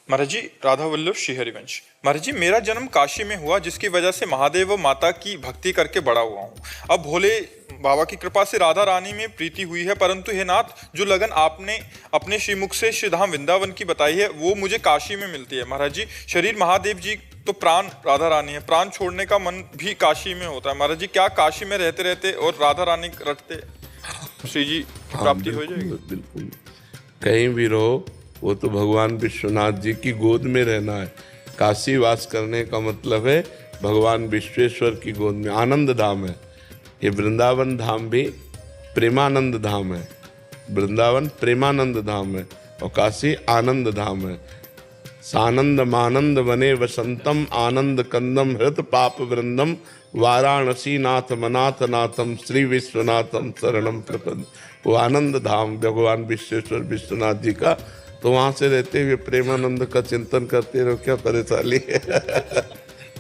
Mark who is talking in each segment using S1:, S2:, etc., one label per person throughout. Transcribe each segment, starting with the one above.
S1: महाराज जी, राधा वल्लभ श्री हरिवंश। महाराज जी, मेरा जन्म काशी में हुआ, जिसकी वजह से महादेव व माता की भक्ति करके बड़ा हुआ हूँ। अब भोले बाबा की कृपा से राधा रानी में प्रीति हुई है, परंतु हे नाथ, जो लगन आपने अपने श्रीमुख से श्रीधाम वृंदावन की बताई है, वो मुझे काशी में मिलती है। महाराज जी, शरीर महादेव जी तो प्राण राधा रानी है, प्राण छोड़ने का मन भी काशी में होता है। महाराज जी, क्या काशी में रहते रहते और राधा रानी रटते श्री जी प्राप्ति हो जाएगी?
S2: बिल्कुल, कहीं भी रहो, वो तो भगवान विश्वनाथ जी की गोद में रहना है। काशी वास करने का मतलब है भगवान विश्वेश्वर की गोद में। आनंद धाम है ये, वृंदावन धाम भी प्रेमानंद धाम है। वृंदावन प्रेमानंद धाम है और काशी आनंद धाम है। सानंद मानंद वने वसंतम आनंद कंदम हृत पाप वृंदम वाराणसी नाथ मनाथ नाथम श्री विश्वनाथम शरणम प्रपद। वो आनंद धाम भगवान विश्वेश्वर विश्वनाथ जी का, तो वहां से रहते हुए प्रेमानंद का चिंतन करते रहो, क्या परेशानी है।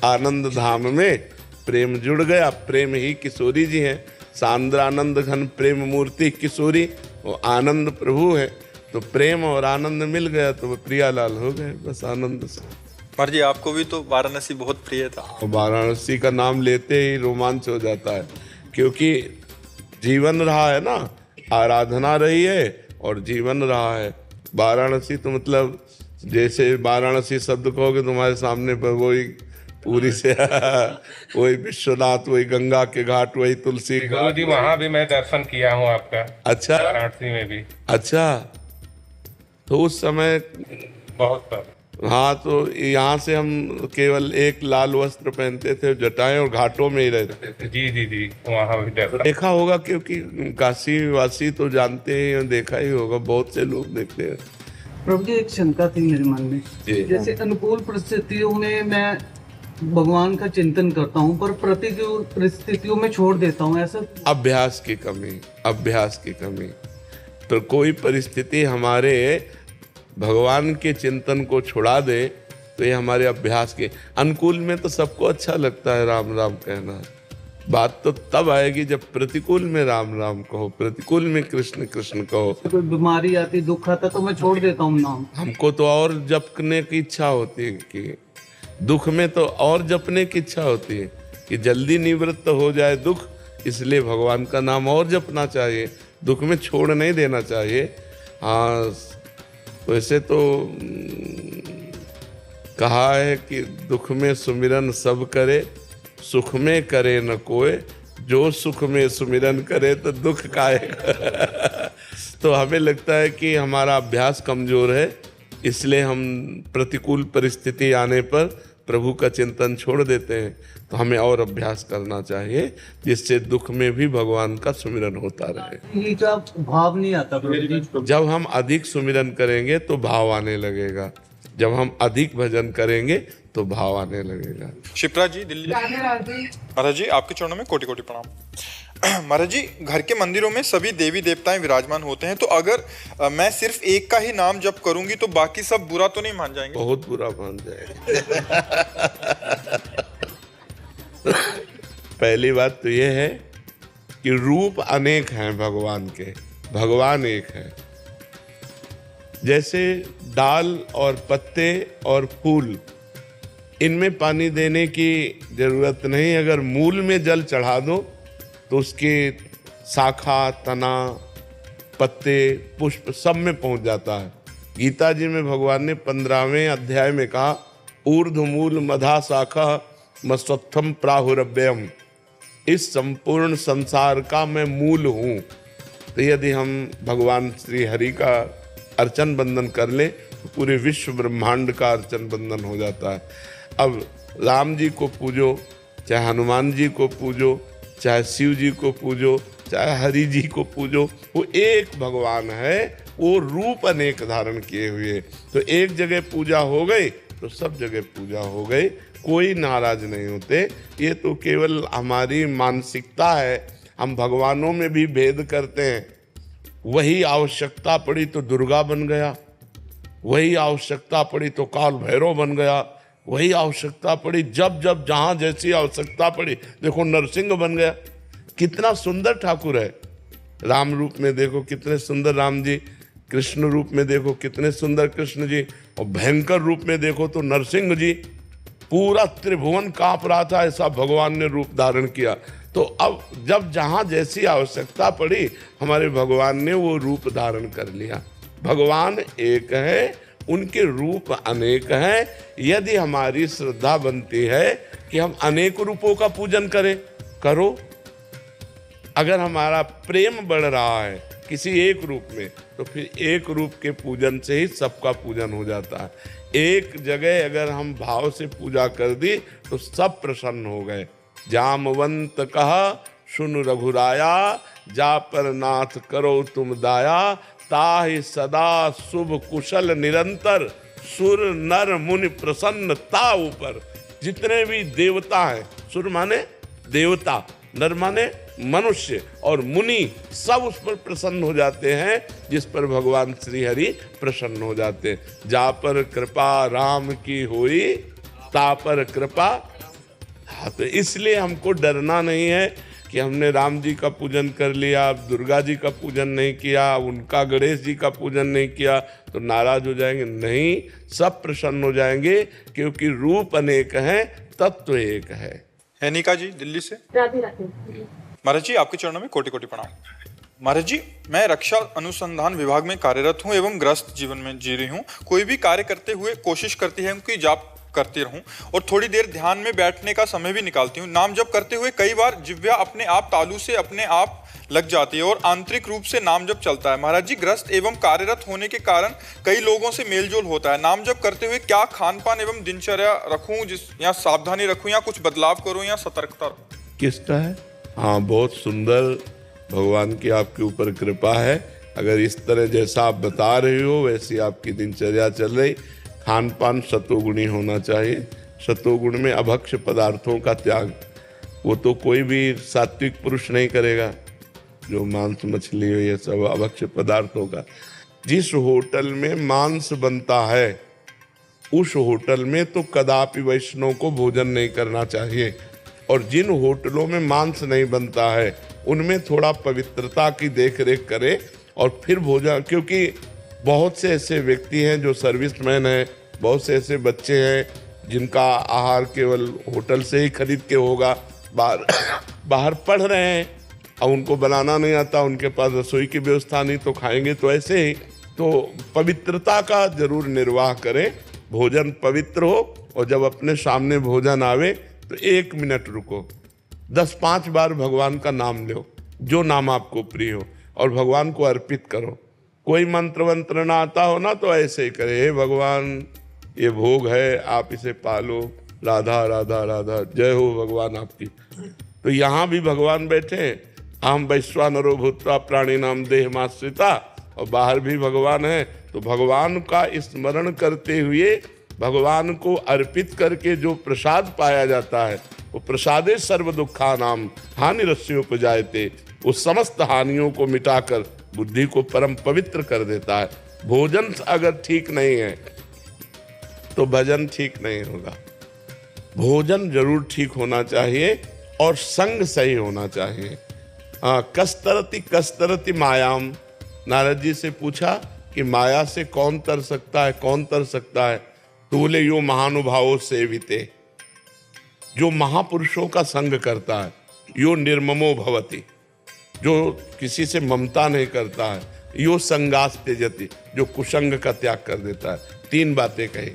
S2: आनंद धाम में प्रेम जुड़ गया, प्रेम ही किशोरी जी हैं। सांद्रानंद घन प्रेम मूर्ति किशोरी, वो आनंद प्रभु है। तो प्रेम और आनंद मिल गया तो वो प्रियालाल हो गए, बस आनंद से।
S1: महाराज जी, आपको भी तो वाराणसी बहुत प्रिय था।
S2: वाराणसी का नाम लेते ही रोमांच हो जाता है, क्योंकि जीवन रहा है ना, आराधना रही है और जीवन रहा है। वाराणसी तो मतलब जैसे वाराणसी शब्द कहोगे तुम्हारे सामने पर वही पूरी से वही विश्वनाथ, वही गंगा के घाट, वही तुलसी
S3: गुरु जी, वहाँ भी मैं दर्शन किया हूँ आपका।
S2: अच्छा,
S3: वाराणसी में भी।
S2: अच्छा, तो उस समय
S3: बहुत सब।
S2: हाँ, तो यहाँ से हम केवल एक लाल वस्त्र पहनते थे, जटाएं, और घाटों में ही रहते थे।
S3: जी जी जी, वहाँ भी दर्शन
S2: देखा होगा, क्योंकि काशी वासी तो जानते हैं, देखा ही होगा, बहुत से लोग देखते हैं।
S4: प्रभु जी, एक शंका थी मेरे मन में। जैसे अनुकूल परिस्थितियों में मैं भगवान का चिंतन करता हूँ, पर प्रतिकूल परिस्थितियों में छोड़ देता हूँ, ऐसा?
S2: अभ्यास की कमी, अभ्यास की कमी। तो कोई परिस्थिति हमारे भगवान के चिंतन को छुड़ा दे तो ये हमारे अभ्यास के अनुकूल में तो सबको अच्छा लगता है राम राम कहना। बात तो तब आएगी जब प्रतिकूल में राम राम कहो, प्रतिकूल में कृष्ण कृष्ण कहो।
S4: कोई बीमारी आती, दुख आता तो मैं छोड़ देता हूँ नाम।
S2: हमको तो और जपने की इच्छा होती है, कि दुख में तो और जपने की इच्छा होती है कि जल्दी निवृत्त हो जाए दुख, इसलिए भगवान का नाम और जपना चाहिए, दुख में छोड़ नहीं देना चाहिए। हाँ, वैसे तो कहा है कि दुख में सुमिरन सब करे, सुख में करे न कोई, जो सुख में सुमिरन करे तो दुख काहेगा। तो हमें लगता है कि हमारा अभ्यास कमजोर है, इसलिए हम प्रतिकूल परिस्थिति आने पर प्रभु का चिंतन छोड़ देते हैं। तो हमें और अभ्यास करना चाहिए, जिससे दुख में भी भगवान का सुमिरन होता रहे।
S4: ये का भाव नहीं आता प्रभु जी।
S2: जब हम अधिक सुमिरन करेंगे तो भाव आने लगेगा, जब हम अधिक भजन करेंगे तो भाव आने लगेगा।
S1: शिप्रा जी, दिल्ली। महाराज जी, आपके चरणों में कोटि कोटि प्रणाम। महाराज जी, घर के मंदिरों में सभी देवी देवताएं विराजमान होते हैं, तो अगर मैं सिर्फ एक का ही नाम जप करूंगी तो बाकी सब बुरा तो नहीं मान जाएंगे?
S2: बहुत बुरा मान जाएंगे। पहली बात तो यह है कि रूप अनेक हैं भगवान के, भगवान एक है। जैसे डाल और पत्ते और फूल, इनमें पानी देने की जरूरत नहीं, अगर मूल में जल चढ़ा दो तो उसके शाखा, तना, पत्ते, पुष्प सब में पहुंच जाता है। गीता जी में भगवान ने 15वें अध्याय में कहा, ऊर्ध्वमूल मधा शाखा मस्वत्थम प्राहुरव्ययम, इस संपूर्ण संसार का मैं मूल हूँ। तो यदि हम भगवान श्री हरि का अर्चन बंदन कर ले तो पूरे विश्व ब्रह्मांड का अर्चन बंदन हो जाता है। अब राम जी को पूजो, चाहे हनुमान जी को पूजो, चाहे शिव जी को पूजो, चाहे हरि जी को पूजो, वो एक भगवान है, वो रूप अनेक धारण किए हुए। तो एक जगह पूजा हो गई तो सब जगह पूजा हो गई, कोई नाराज नहीं होते। ये तो केवल हमारी मानसिकता है, हम भगवानों में भी भेद करते हैं। वही आवश्यकता पड़ी तो दुर्गा बन गया, वही आवश्यकता पड़ी तो काल भैरव बन गया, वही आवश्यकता पड़ी जब जब जहाँ जैसी आवश्यकता पड़ी, देखो नरसिंह बन गया। कितना सुंदर ठाकुर है, राम रूप में देखो कितने सुंदर राम जी, कृष्ण रूप में देखो कितने सुंदर कृष्ण जी, और भयंकर रूप में देखो तो नरसिंह जी, पूरा त्रिभुवन कांप रहा था, ऐसा भगवान ने रूप धारण किया। तो अब जब जहां जैसी आवश्यकता पड़ी हमारे भगवान ने वो रूप धारण कर लिया। भगवान एक है, उनके रूप अनेक हैं। यदि हमारी श्रद्धा बनती है कि हम अनेक रूपों का पूजन करें, करो। अगर हमारा प्रेम बढ़ रहा है किसी एक रूप में, तो फिर एक रूप के पूजन से ही सबका पूजन हो जाता है। एक जगह अगर हम भाव से पूजा कर दी तो सब प्रसन्न हो गए। जामवंत कहा सुन रघुराया, जा पर नाथ करो तुम दाया, ताहि सदा शुभ कुशल निरंतर, सुर नर मुनि प्रसन्न ता ऊपर। जितने भी देवता हैं, सुर माने देवता, नर माने मनुष्य, और मुनि, सब उस पर प्रसन्न हो जाते हैं जिस पर भगवान श्री हरि प्रसन्न हो जाते हैं। जा पर कृपा राम की होई, ता पर कृपा। हाँ, तो इसलिए हमको डरना नहीं है कि हमने राम जी का पूजन कर लिया, दुर्गा जी का पूजन नहीं किया, उनका गणेश जी का पूजन नहीं किया तो नाराज हो जाएंगे। नहीं, सब प्रसन्न हो जाएंगे, क्योंकि रूप अनेक हैं, तत्व एक है।
S1: हैनिका जी दिल्ली से।
S5: राधे राधे।
S1: महाराज जी, आपके चरणों में कोटि कोटि प्रणाम। महाराज जी, मैं रक्षा अनुसंधान विभाग में कार्यरत हूं एवं ग्रस्त जीवन में जी रही हूं। कोई भी कार्य करते हुए कोशिश करती है कि जाप करती रहूं और थोड़ी देर ध्यान में बैठने का समय भी निकालती हूं। नाम जप करते हुए कई बार जिह्वा अपने आप तालू से अपने आप लग जाती है और आंतरिक रूप से नाम जप चलता है। महाराज जी, ग्रस्त एवं कार्यरत होने के कारण कई लोगों से मेलजोल होता है। नाम जप करते हुए क्या खान पान एवं दिनचर्या रखूं, या सावधानी रखूं, या कुछ बदलाव करूं, या सतर्कता रखूं?
S2: किसका है? हाँ, बहुत सुंदर, भगवान की आपके ऊपर कृपा है। अगर इस तरह जैसा आप बता रहे हो वैसी आपकी दिनचर्या चल रही। खान पान सतोगुणी होना चाहिए। सतोगुण में अभक्ष्य पदार्थों का त्याग, वो तो कोई भी सात्विक पुरुष नहीं करेगा। जो मांस मछली हो, ये सब अभक्ष्य पदार्थों का। जिस होटल में मांस बनता है उस होटल में तो कदापि वैष्णव को भोजन नहीं करना चाहिए, और जिन होटलों में मांस नहीं बनता है उनमें थोड़ा पवित्रता की देख रेख करे और फिर भोजन। क्योंकि बहुत से ऐसे व्यक्ति हैं जो सर्विसमैन हैं, बहुत से ऐसे बच्चे हैं जिनका आहार केवल होटल से ही खरीद के होगा, बाहर पढ़ रहे हैं और उनको बनाना नहीं आता, उनके पास रसोई की व्यवस्था नहीं, तो खाएंगे तो ऐसे ही। तो पवित्रता का जरूर निर्वाह करें, भोजन पवित्र हो, और जब अपने सामने भोजन आवे तो 1 मिनट रुको, 10-5 बार भगवान का नाम लो, जो नाम आपको प्रिय हो, और भगवान को अर्पित करो। कोई मंत्र वंत्र ना आता हो ना तो ऐसे ही करे, हे भगवान ये भोग है, आप इसे पालो, राधा राधा राधा, जय हो भगवान आपकी। तो यहाँ भी भगवान बैठे, हम वैश्वानरो भूत्वा प्राणी नाम देहमाश्रिता, और बाहर भी भगवान है। तो भगवान का स्मरण करते हुए भगवान को अर्पित करके जो प्रसाद पाया जाता है, वो प्रसादे सर्व दुखानाम हानिरस्योपजायते, वो समस्त हानियों को मिटाकर बुद्धि को परम पवित्र कर देता है। भोजन अगर ठीक नहीं है तो भजन ठीक नहीं होगा। भोजन जरूर ठीक होना चाहिए और संग सही होना चाहिए। कस्तरति कस्तरति मायाम, नारद जी से पूछा कि माया से कौन तर सकता है, कौन तर सकता है? तो बोले यो महानुभावों सेविते, जो महापुरुषों का संग करता है, यो निर्ममो भवति, जो किसी से ममता नहीं करता है, यो संगास त्यजति, जो कुसंग का त्याग कर देता है। 3 बातें कही,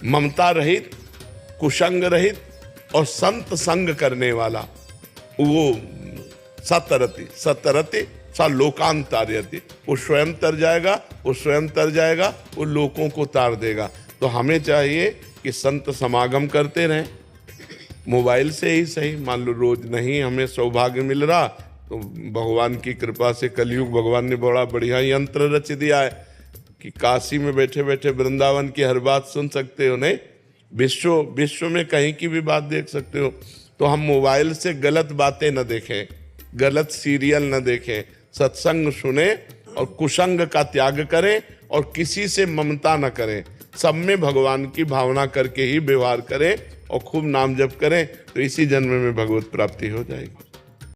S2: ममता रहित, कुसंग रहित और संत संग करने वाला, वो सतरति, सतरति सा लोकान तारयति, वो स्वयं तर जाएगा, वो स्वयं तर जाएगा, वो लोगों को तार देगा। तो हमें चाहिए कि संत समागम करते रहें, मोबाइल से ही सही। मान लो रोज नहीं हमें सौभाग्य मिल रहा तो भगवान की कृपा से कलयुग भगवान ने बड़ा बढ़िया यंत्र रच दिया है कि काशी में बैठे बैठे वृंदावन की हर बात सुन सकते हो, नहीं विश्व में कहीं की भी बात देख सकते हो। तो हम मोबाइल से गलत बातें न देखें, गलत सीरियल न देखें, सत्संग सुने और कुसंग का त्याग करें और किसी से ममता न करें। सब में भगवान की भावना करके ही व्यवहार करें और खूब नाम जप करें, तो इसी जन्म में भगवत प्राप्ति हो जाएगी।